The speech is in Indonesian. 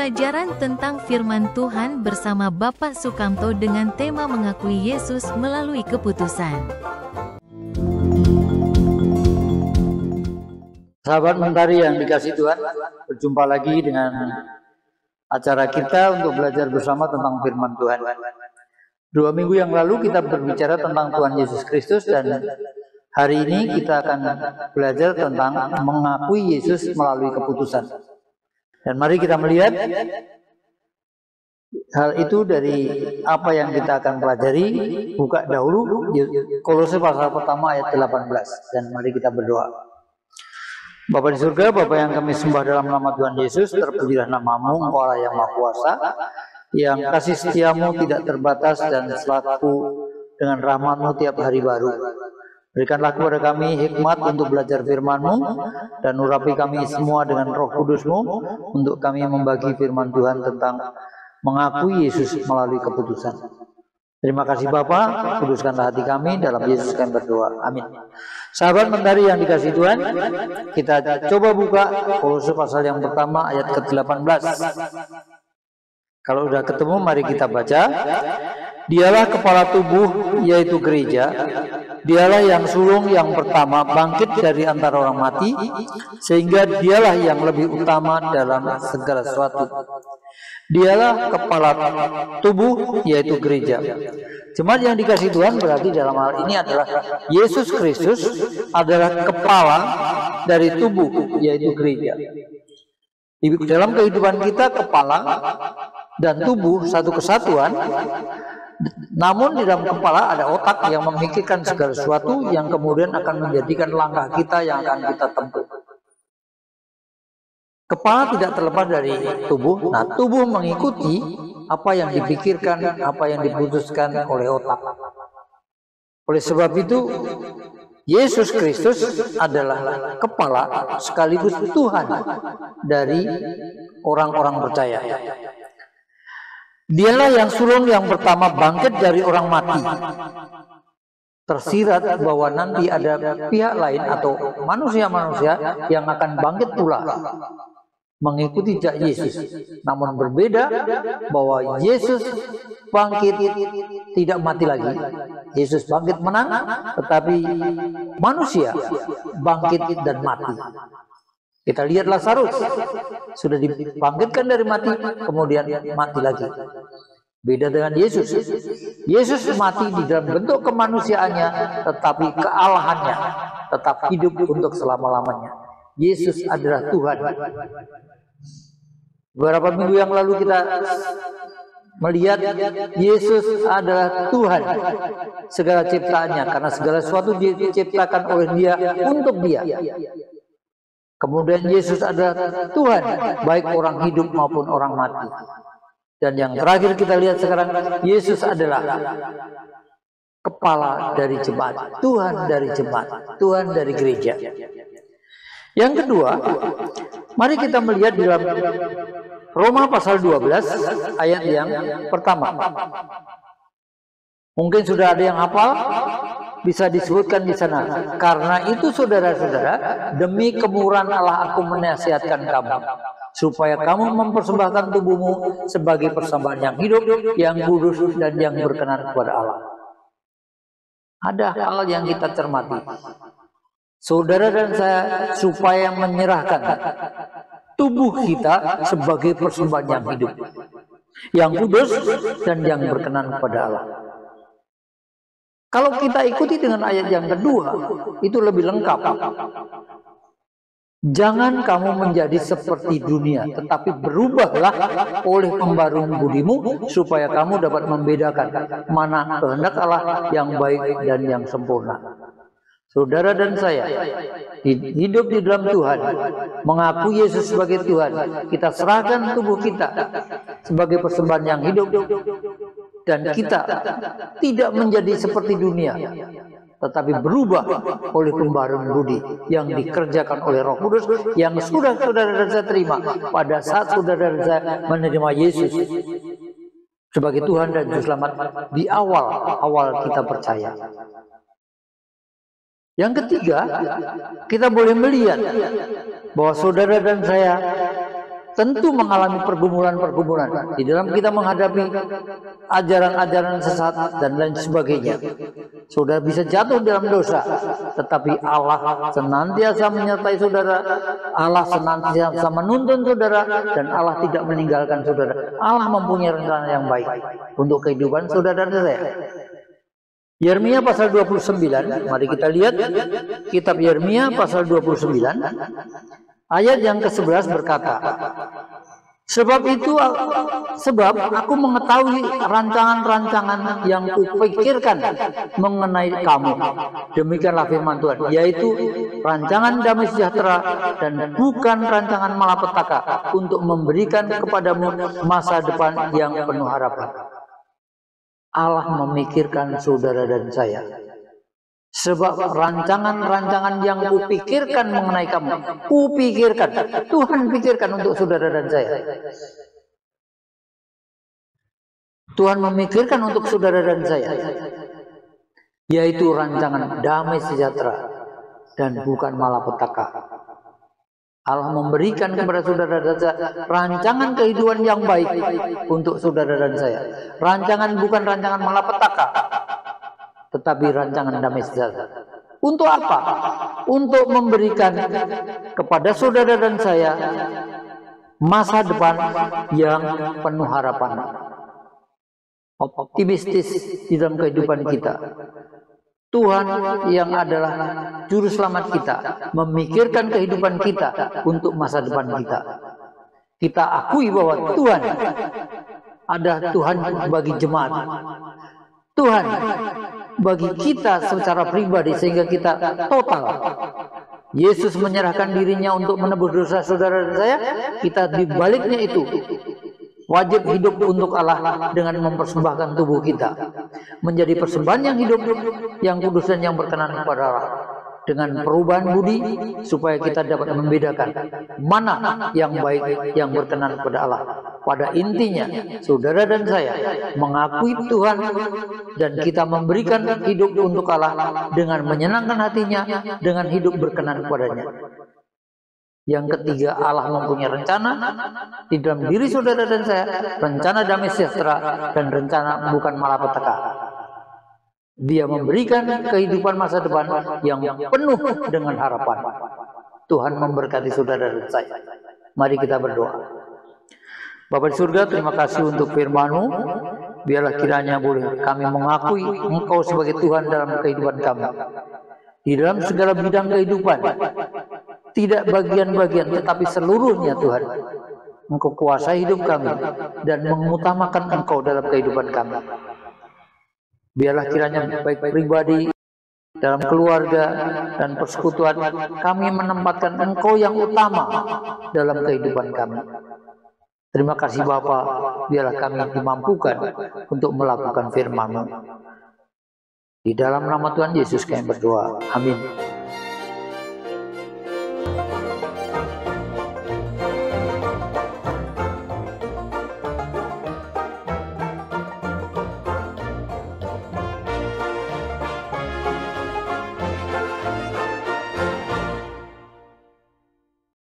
Pembelajaran tentang firman Tuhan bersama Bapak Sukamto dengan tema mengakui Yesus melalui keputusan. Sahabat mentari yang dikasihi Tuhan, berjumpa lagi dengan acara kita untuk belajar bersama tentang firman Tuhan. 2 minggu yang lalu kita berbicara tentang Tuhan Yesus Kristus, dan hari ini kita akan belajar tentang mengakui Yesus melalui keputusan. Dan mari kita melihat hal itu dari apa yang kita akan pelajari. Buka dahulu Kolose pasal pertama ayat 18, dan mari kita berdoa. Bapa di surga, Bapa yang kami sembah dalam nama Tuhan Yesus, terpujilah namamu, Engkau Allah yang Maha Kuasa, yang kasih setiamu tidak terbatas dan selaku dengan rahmatmu tiap hari baru. Berikanlah kepada kami hikmat untuk belajar firman-Mu, dan urapi kami semua dengan Roh Kudus-Mu untuk kami membagi firman Tuhan tentang mengakui Yesus melalui keputusan. Terima kasih Bapa, kuduskanlah hati kami, dalam Yesus kami berdoa. Amin. Sahabat mentari yang dikasihi Tuhan, kita coba buka Kolose pasal yang pertama ayat ke-18. Kalau sudah ketemu, mari kita baca. Dialah kepala tubuh, yaitu gereja. Dialah yang sulung yang pertama bangkit dari antara orang mati, sehingga dialah yang lebih utama dalam segala sesuatu. Dialah kepala tubuh, yaitu gereja. Jemaat yang dikasihi Tuhan, berarti dalam hal ini adalah Yesus Kristus adalah kepala dari tubuh, yaitu gereja. Di dalam kehidupan kita, kepala dan tubuh satu kesatuan. Namun di dalam kepala ada otak yang memikirkan segala sesuatu yang kemudian akan menjadikan langkah kita yang akan kita tempuh. Kepala tidak terlepas dari tubuh. Nah, tubuh mengikuti apa yang dipikirkan, apa yang diputuskan oleh otak. Oleh sebab itu, Yesus Kristus adalah kepala sekaligus Tuhan dari orang-orang percaya. Dialah yang sulung yang pertama bangkit dari orang mati. Tersirat bahwa nanti ada pihak lain atau manusia-manusia yang akan bangkit pula mengikuti jejak Yesus. Namun berbeda bahwa Yesus bangkit tidak mati lagi. Yesus bangkit menang, tetapi manusia bangkit dan mati. Kita lihat Lazarus sudah dibangkitkan dari mati, kemudian mati lagi. Beda dengan Yesus. Yesus mati di dalam bentuk kemanusiaannya, tetapi kealahannya tetap hidup untuk selama-lamanya. Yesus adalah Tuhan. Beberapa minggu yang lalu kita melihat Yesus adalah Tuhan segala ciptaannya, karena segala sesuatu diciptakan oleh Dia untuk Dia. Kemudian Yesus adalah Tuhan, baik orang hidup maupun orang mati. Dan yang terakhir kita lihat sekarang, Yesus adalah kepala dari jemaat, Tuhan dari jemaat, Tuhan dari gereja. Yang kedua, mari kita melihat di dalam Roma pasal 12 ayat yang pertama. Mungkin sudah ada yang hafal, bisa disebutkan di sana. Karena itu saudara-saudara, demi kemurahan Allah aku menasihatkan kamu, supaya kamu mempersembahkan tubuhmu sebagai persembahan yang hidup, yang kudus, dan yang berkenan kepada Allah. Ada hal yang kita cermati. Saudara dan saya supaya menyerahkan tubuh kita sebagai persembahan yang hidup, yang kudus, dan yang berkenan kepada Allah. Kalau kita ikuti dengan ayat yang kedua, itu lebih lengkap. Jangan kamu menjadi seperti dunia, tetapi berubahlah oleh pembaruan budimu, supaya kamu dapat membedakan mana kehendak Allah yang baik dan yang sempurna. Saudara dan saya hidup di dalam Tuhan, mengaku Yesus sebagai Tuhan. Kita serahkan tubuh kita sebagai persembahan yang hidup, dan kita tidak menjadi seperti dunia, tetapi berubah oleh pembaruan budi yang dikerjakan oleh Roh Kudus, yang sudah saudara dan saya terima pada saat saudara dan saya menerima Yesus sebagai Tuhan dan Juru Selamat di awal kita percaya. Yang ketiga, kita boleh melihat bahwa saudara dan saya tentu mengalami pergumulan-pergumulan di dalam kita menghadapi ajaran-ajaran sesat dan lain sebagainya. Saudara bisa jatuh dalam dosa, tetapi Allah senantiasa menyertai saudara, Allah senantiasa menuntun saudara, dan Allah tidak meninggalkan saudara. Allah mempunyai rencana yang baik untuk kehidupan saudara dan saya. Yeremia pasal 29, mari kita lihat kitab Yeremia pasal 29 ayat yang ke-11 berkata, sebab aku mengetahui rancangan-rancangan yang kupikirkan mengenai kamu. Demikianlah firman Tuhan, yaitu rancangan damai sejahtera dan bukan rancangan malapetaka, untuk memberikan kepadamu masa depan yang penuh harapan. Allah memikirkan saudara dan saya. Sebab rancangan-rancangan yang kupikirkan mengenai kamu, Tuhan pikirkan untuk saudara dan saya. Tuhan memikirkan untuk saudara dan saya, yaitu rancangan damai sejahtera dan bukan malapetaka. Allah memberikan kepada saudara dan saya rancangan kehidupan yang baik untuk saudara dan saya. Rancangan bukan rancangan malapetaka, tetapi rancangan damai sejahtera. Untuk apa? Untuk memberikan kepada saudara dan saya masa depan yang penuh harapan, optimistis di dalam kehidupan kita. Tuhan yang adalah juru selamat kita memikirkan kehidupan kita untuk masa depan kita. Kita akui bahwa Tuhan ada Tuhan bagi jemaat, Tuhan bagi kita secara pribadi, sehingga kita total. Yesus menyerahkan dirinya untuk menebus dosa saudara dan saya. Kita di baliknya itu wajib hidup untuk Allah dengan mempersembahkan tubuh kita menjadi persembahan yang hidup, yang kudus dan yang berkenan kepada Allah, dengan perubahan budi supaya kita dapat membedakan mana yang baik, yang berkenan kepada Allah. Pada intinya saudara dan saya mengakui Tuhan dan kita memberikan hidup untuk Allah dengan menyenangkan hatinya, dengan hidup berkenan kepadanya. Yang ketiga, Allah mempunyai rencana di dalam diri saudara dan saya, rencana damai sejahtera dan rencana bukan malapetaka. Dia memberikan kehidupan masa depan yang penuh dengan harapan. Tuhan memberkati saudara dan saya. Mari kita berdoa. Bapa di surga, terima kasih untuk firman-Mu. Biarlah kiranya boleh kami mengakui Engkau sebagai Tuhan dalam kehidupan kami, di dalam segala bidang kehidupan. Tidak bagian-bagian, tetapi seluruhnya Tuhan. Engkau kuasai hidup kami dan mengutamakan Engkau dalam kehidupan kami. Biarlah kiranya baik pribadi, dalam keluarga dan persekutuan, kami menempatkan Engkau yang utama dalam kehidupan kami. Terima kasih Bapa, biarlah kami dimampukan untuk melakukan firman-Mu. Di dalam nama Tuhan Yesus kami berdoa. Amin.